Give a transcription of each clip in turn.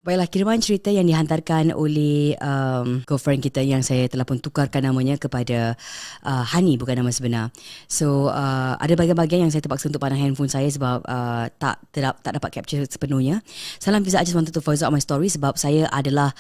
Baiklah, kiriman cerita yang dihantarkan oleh girlfriend kita yang saya telah pun tukarkan namanya kepada Hani, bukan nama sebenar. So ada bahagian-bahagian yang saya terpaksa untuk pandang handphone saya sebab tak dapat capture sepenuhnya. Salam Fiza, I just wanted to voice out my story sebab saya adalah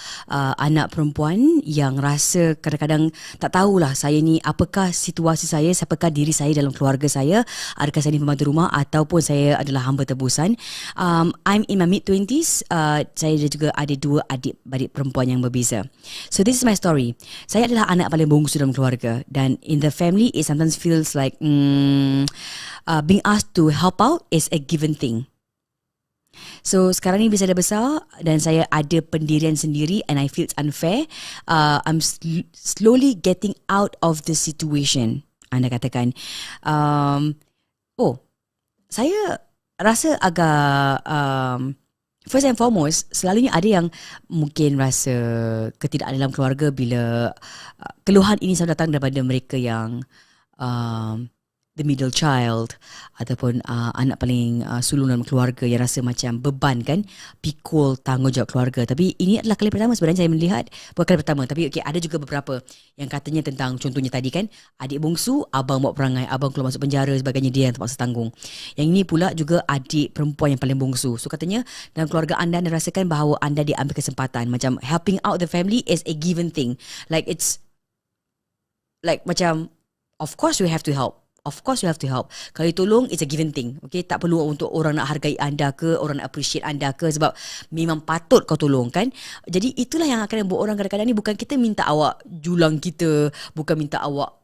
anak perempuan yang rasa kadang-kadang tak tahulah saya ni apakah situasi saya, siapakah diri saya dalam keluarga saya. Adakah saya ni pembantu rumah ataupun saya adalah hamba tebusan. I'm in my mid-20s. Saya juga ada 2 adik-beradik perempuan yang berbeza. So this is my story. Saya adalah anak paling bongsu dalam keluarga dan in the family it sometimes feels like being asked to help out is a given thing. So sekarang ni bila saya dah besar dan saya ada pendirian sendiri and I feel it's unfair, I'm slowly getting out of the situation. Anda katakan, saya rasa agak first and foremost, selalunya ada yang mungkin rasa ketidakadilan dalam keluarga bila keluhan ini selalu datang daripada mereka yang the middle child ataupun anak paling sulung dalam keluarga yang rasa macam beban kan, pikul tanggungjawab keluarga. Tapi ini adalah kali pertama sebenarnya saya melihat, bukan kali pertama, tapi ada juga beberapa yang katanya tentang, contohnya tadi kan, adik bongsu, abang buat perangai, abang keluar masuk penjara, sebagainya, dia yang terpaksa tanggung. Yang ini pula juga adik perempuan yang paling bongsu. So katanya dalam keluarga anda rasakan bahawa anda diambil kesempatan, macam helping out the family is a given thing. Like it's like macam of course you have to help. Of course you have to help. Kalau tolong, it's a given thing. Okay, tak perlu untuk orang nak hargai anda ke, orang nak appreciate anda ke, sebab memang patut kau tolong kan. Jadi itulah yang akan buat orang kadang-kadang ni, bukan kita minta awak julang kita, bukan minta awak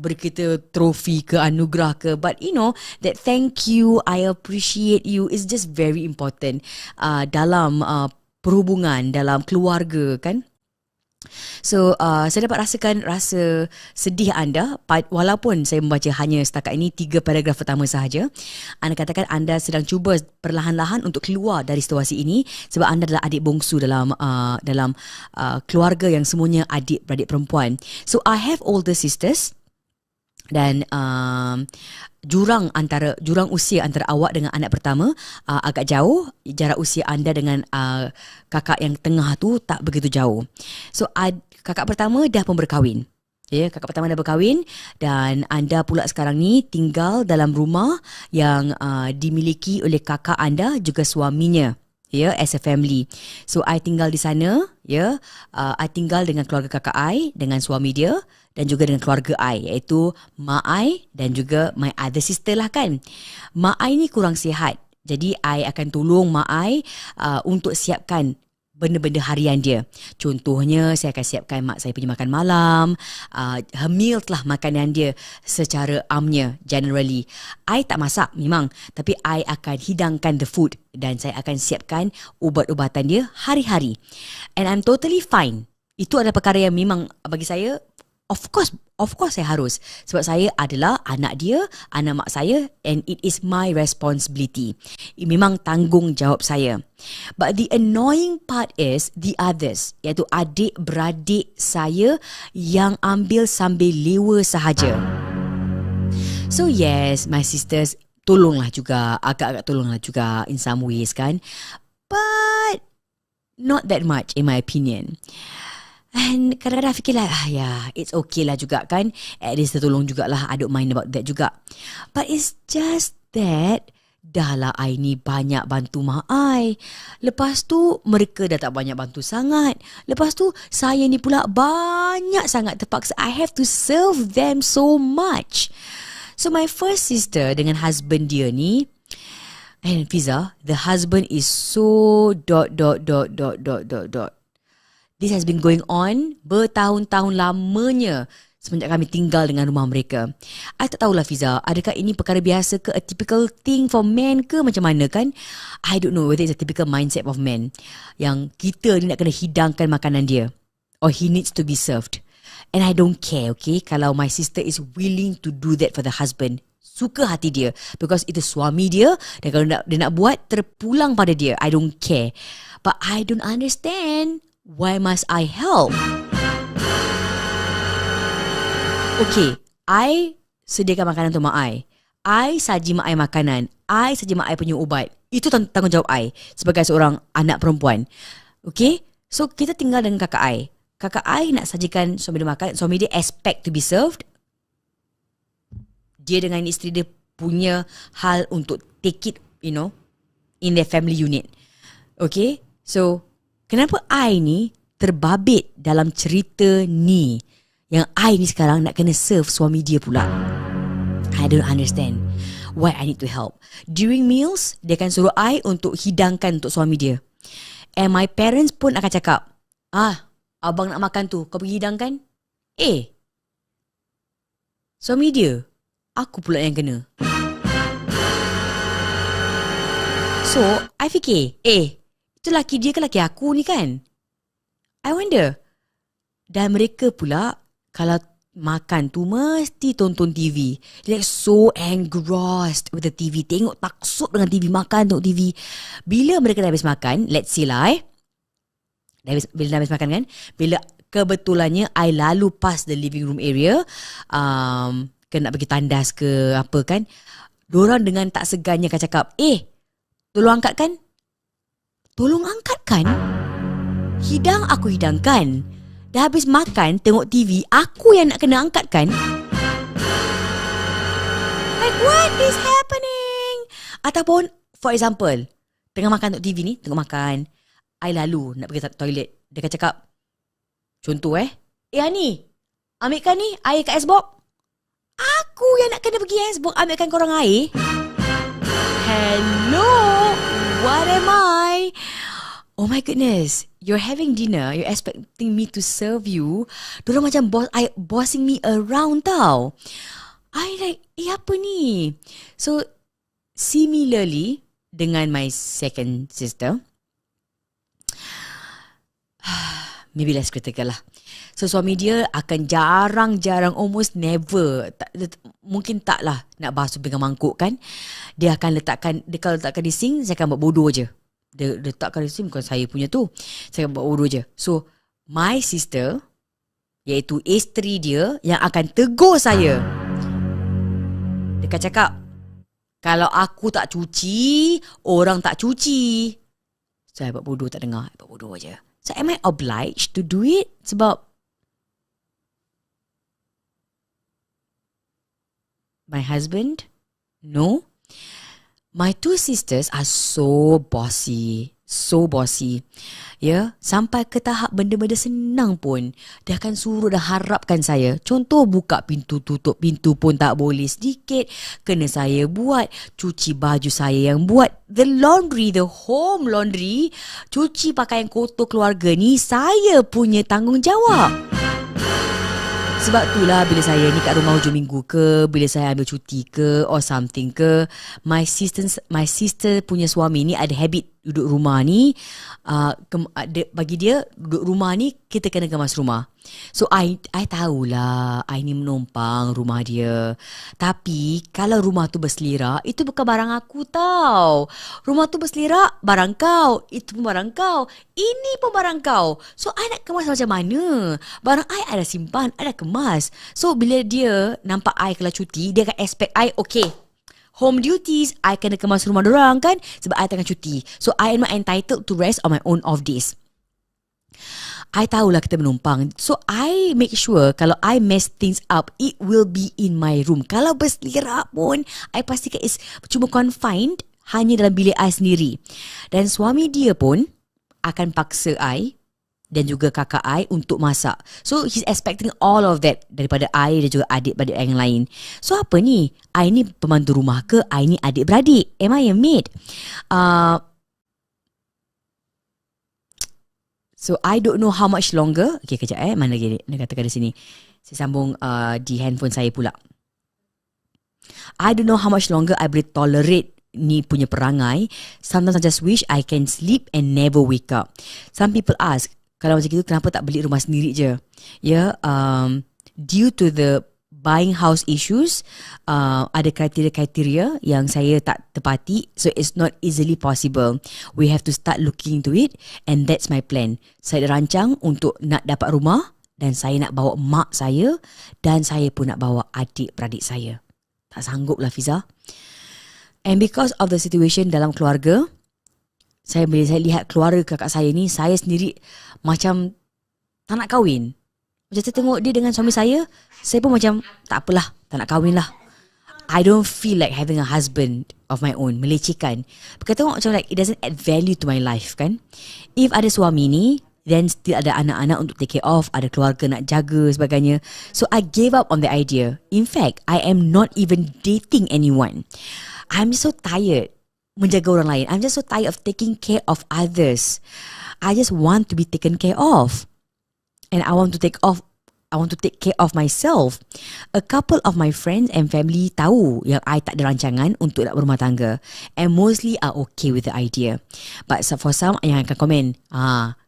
beri kita trofi ke, anugerah ke, but you know that thank you, I appreciate you is just very important dalam perhubungan, dalam keluarga kan. So saya dapat rasakan rasa sedih anda walaupun saya membaca hanya setakat ini 3 paragraf pertama sahaja. Anda katakan anda sedang cuba perlahan-lahan untuk keluar dari situasi ini sebab anda adalah adik bongsu dalam keluarga yang semuanya adik-beradik perempuan. So I have older sisters dan jurang usia antara awak dengan anak pertama agak jauh. Jarak usia anda dengan kakak yang tengah tu tak begitu jauh. So kakak pertama dah pun berkahwin. Kakak pertama dah berkahwin dan anda pula sekarang ni tinggal dalam rumah yang dimiliki oleh kakak anda juga suaminya. As a family. So I tinggal di sana, I tinggal dengan keluarga kakak I, dengan suami dia dan juga dengan keluarga I, iaitu mak I dan juga my other sister lah kan. Mak I ni kurang sihat. Jadi I akan tolong mak I untuk siapkan benda-benda harian dia. Contohnya saya akan siapkan mak saya pergi makan malam, her meal lah makanan dia secara amnya generally. I tak masak memang, tapi I akan hidangkan the food dan saya akan siapkan ubat-ubatan dia hari-hari. And I'm totally fine. Itu adalah perkara yang memang bagi saya Of course saya harus. Sebab saya adalah anak dia, anak mak saya, and it is my responsibility. Memang tanggungjawab saya. But the annoying part is the others, iaitu adik-beradik saya yang ambil sambil lewa sahaja. So yes, my sisters tolonglah juga, agak-agak tolonglah juga in some ways kan. But not that much in my opinion. And kadang-kadang fikirlah, it's okay lah juga kan. At least tertolong jugalah, I don't mind about that juga. But it's just that, dah lah I ni banyak bantu mak I. Lepas tu, mereka dah tak banyak bantu sangat. Lepas tu, saya ni pula banyak sangat terpaksa. I have to serve them so much. So my first sister dengan husband dia ni, and Fiza, the husband is so ... This has been going on bertahun-tahun lamanya semenjak kami tinggal dengan rumah mereka. I tak tahulah Fiza, adakah ini perkara biasa ke, a typical thing for men ke macam mana kan? I don't know whether it's a typical mindset of men yang kita ni nak kena hidangkan makanan dia or he needs to be served. And I don't care, okay, kalau my sister is willing to do that for the husband. Suka hati dia because itu suami dia dan kalau dia nak buat terpulang pada dia. I don't care. But I don't understand. Why must I help? Okay, I sediakan makanan untuk mak I saji mak I makanan, I saji mak I punya ubat. Itu tanggungjawab I sebagai seorang anak perempuan. Okay? So kita tinggal dengan kakak I. Kakak I nak sajikan suami dia makan. Suami dia expect to be served. Dia dengan isteri dia punya hal untuk take it, you know, in their family unit. Okay? So, kenapa I ni terbabit dalam cerita ni? Yang I ni sekarang nak kena serve suami dia pula. I don't understand why I need to help. During meals, dia akan suruh I untuk hidangkan untuk suami dia. And my parents pun akan cakap, abang nak makan tu, kau pergi hidangkan? Suami dia, aku pula yang kena. So, I fikir, itu laki dia ke laki aku ni kan? I wonder. Dan mereka pula, kalau makan tu mesti tonton TV. They're like so engrossed with the TV. Tengok taksub dengan TV, makan tengok TV. Bila mereka dah habis makan, let's say lah bila dah habis makan kan, bila kebetulannya I lalu past the living room area, ke nak pergi tandas ke apa kan, diorang dengan tak segannya akan cakap, tolong angkatkan. Tolong angkatkan? Hidang aku hidangkan. Dah habis makan, tengok TV, aku yang nak kena angkatkan? Like, what is happening? Ataupun, for example, tengah makan tengok TV ni, tengok makan, I lalu nak pergi toilet. Dia akan cakap, contoh Ani, ambilkan ni air kat icebox. Aku yang nak kena pergi icebox, ambilkan korang air. Hello, what am I? Oh my goodness, you're having dinner, you're expecting me to serve you. Diorang macam bossing me around tau. I like, apa ni? So, similarly, dengan my second sister, maybe less critical lah. So, suami dia akan jarang-jarang, almost never, mungkin tak lah nak basuh pinggan mangkuk kan. Dia akan letakkan, kalau letakkan di sink, saya akan buat bodoh je. Dia letakkan di sini, bukan saya punya tu. Saya buat bodoh je. So, my sister, iaitu isteri dia, yang akan tegur saya. Dia akan cakap, kalau aku tak cuci, orang tak cuci. Saya buat bodoh, tak dengar. I buat bodoh je. So, am I obliged to do it? Sebab my husband? No. My two sisters are so bossy. So bossy. Ya, sampai ke tahap benda-benda senang pun dia akan suruh dan harapkan saya. Contoh, buka pintu, tutup pintu pun tak boleh sedikit. Kena saya buat. Cuci baju saya yang buat. The laundry, the home laundry. Cuci pakaian kotor keluarga ni saya punya tanggungjawab. Sebab itulah bila saya ni kat rumah hujung minggu ke, bila saya ambil cuti ke or something ke, my sister punya suami ni ada habit duduk rumah ni, bagi dia duduk rumah ni kita kena kemas rumah. So I tahulah I ni menumpang rumah dia. Tapi kalau rumah tu berselerak, itu bukan barang aku tau. Rumah tu berselerak, barang kau. Itu pun barang kau. Ini pun barang kau. So I nak kemas macam mana? Barang I ada simpan, ada kemas. So bila dia nampak I kalau cuti, dia akan expect I, okay, home duties, I kena kemas rumah dorang kan, sebab I tengah cuti. So I am not entitled to rest on my own off days. I tahulah kita menumpang. So I make sure kalau I mess things up, it will be in my room. Kalau berselerak pun, I pastikan it's cuma confined hanya dalam bilik I sendiri. Dan suami dia pun akan paksa I dan juga kakak I untuk masak. So he's expecting all of that daripada I dan juga adik-beradik yang lain. So apa ni? I ni pembantu rumah ke? I ni adik-beradik? Am I a maid? So I don't know how much longer. Okay, kejap mana lagi dia katakan di sini. Saya sambung di handphone saya pula. I don't know how much longer I boleh tolerate ni punya perangai. Sometimes I just wish I can sleep and never wake up. Some people ask, kalau macam gitu kenapa tak beli rumah sendiri je? Ya, due to the buying house issues, ada kriteria-kriteria yang saya tak tepati, so it's not easily possible. We have to start looking into it, and that's my plan. Saya dah rancang untuk nak dapat rumah, dan saya nak bawa mak saya, dan saya pun nak bawa adik-beradik saya. Tak sanggup lah, Fiza. And because of the situation dalam keluarga, bila saya lihat keluarga kakak saya ni, saya sendiri macam tak nak kahwin. Macam saya tengok dia dengan suami saya pun macam tak apalah, tak nak kahwin lah. I don't feel like having a husband of my own. Melecehkan. Because tengok macam like it doesn't add value to my life kan. If ada suami ni, then still ada anak-anak untuk take care of, ada keluarga nak jaga sebagainya. So I gave up on the idea. In fact, I am not even dating anyone. I'm just so tired menjaga orang lain. I'm just so tired of taking care of others. I just want to be taken care of. And I want to take care of myself. A couple of my friends and family tahu yang I tak ada rancangan untuk nak berumah tangga. And mostly are okay with the idea. But for some yang akan komen,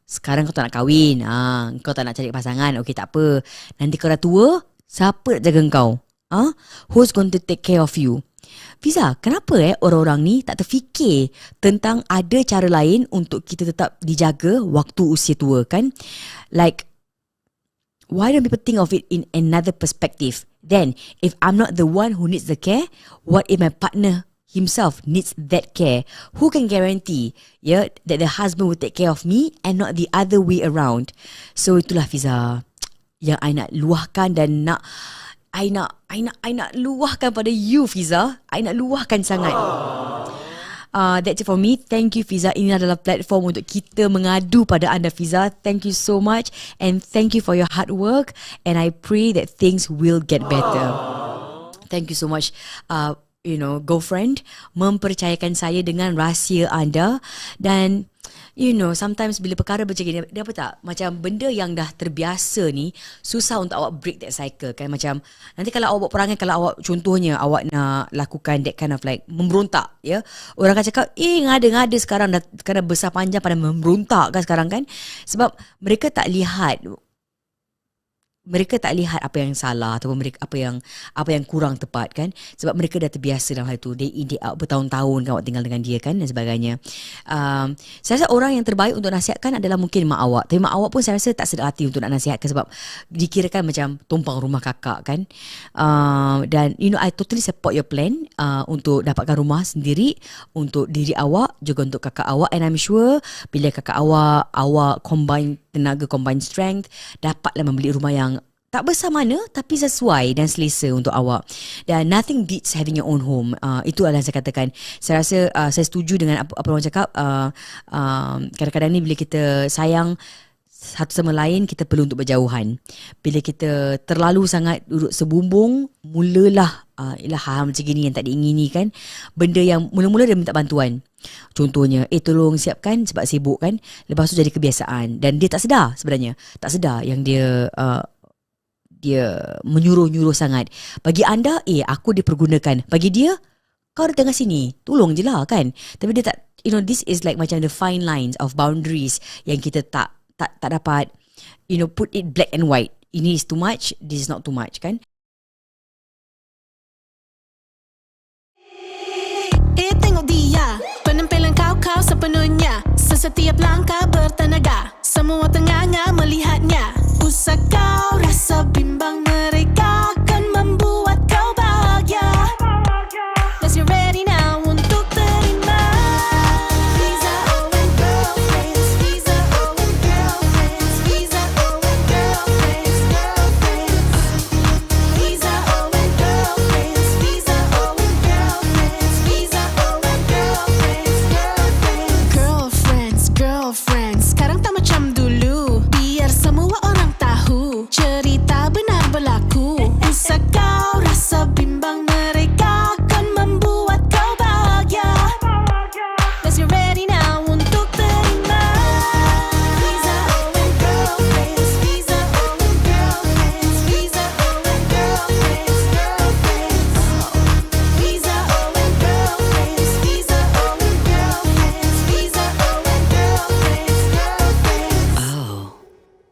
sekarang kau tak nak kahwin, kau tak nak cari pasangan, okay tak apa. Nanti kau dah tua, siapa nak jaga kau? Who's going to take care of you? Fiza, kenapa orang-orang ni tak terfikir tentang ada cara lain untuk kita tetap dijaga waktu usia tua kan? Like, why don't people think of it in another perspective? Then, if I'm not the one who needs the care, what if my partner himself needs that care? Who can guarantee that the husband will take care of me and not the other way around? So itulah Fiza yang I nak luahkan dan I nak luahkan pada you Fiza. I nak luahkan sangat. That's it for me. Thank you Fiza. Ini adalah platform untuk kita mengadu pada anda Fiza. Thank you so much and thank you for your hard work and I pray that things will get better. Thank you so much. Girlfriend, mempercayakan saya dengan rahsia anda. Dan sometimes bila perkara macam ni, dia apa tak, macam benda yang dah terbiasa ni susah untuk awak break that cycle kan. Macam nanti kalau awak buat perangai, kalau awak contohnya awak nak lakukan that kind of like memberontak ya, orang akan cakap ngada-ngada sekarang dah kena besar panjang pada memberontak kan sekarang kan. Sebab mereka tak lihat apa yang salah ataupun mereka apa yang kurang tepat kan, sebab mereka dah terbiasa dalam hal itu, day in day out, bertahun-tahun kan awak tinggal dengan dia kan dan sebagainya. Saya rasa orang yang terbaik untuk nasihatkan adalah mungkin mak awak, tapi mak awak pun saya rasa tak sedar hati untuk nak nasihatkan sebab dikirakan macam tumpang rumah kakak kan. Dan I totally support your plan untuk dapatkan rumah sendiri untuk diri awak juga untuk kakak awak, and I'm sure bila kakak awak combine tenaga, combine strength, dapatlah membeli rumah yang tak besar mana tapi sesuai dan selesa untuk awak. Dan nothing beats having your own home. Itu adalah saya katakan. Saya rasa saya setuju dengan apa orang cakap. Kadang-kadang ni bila kita sayang satu sama lain, kita perlu untuk berjauhan. Bila kita terlalu sangat duduk sebumbung, mulalah hal macam gini yang tak diingini kan. Benda yang mula-mula dia minta bantuan. Contohnya, tolong siapkan sebab sibuk kan. Lepas tu jadi kebiasaan. Dan dia tak sedar sebenarnya. Tak sedar yang dia menyuruh-nyuruh sangat. Bagi anda, aku dipergunakan. Bagi dia, kau datang kat sini, tolong je lah kan. Tapi dia tak, this is like macam the fine lines of boundaries yang kita tak dapat, put it black and white. Ini is too much, this is not too much kan. Tengok dia, penampilan kau sepenuhnya. Setiap langkah bertanah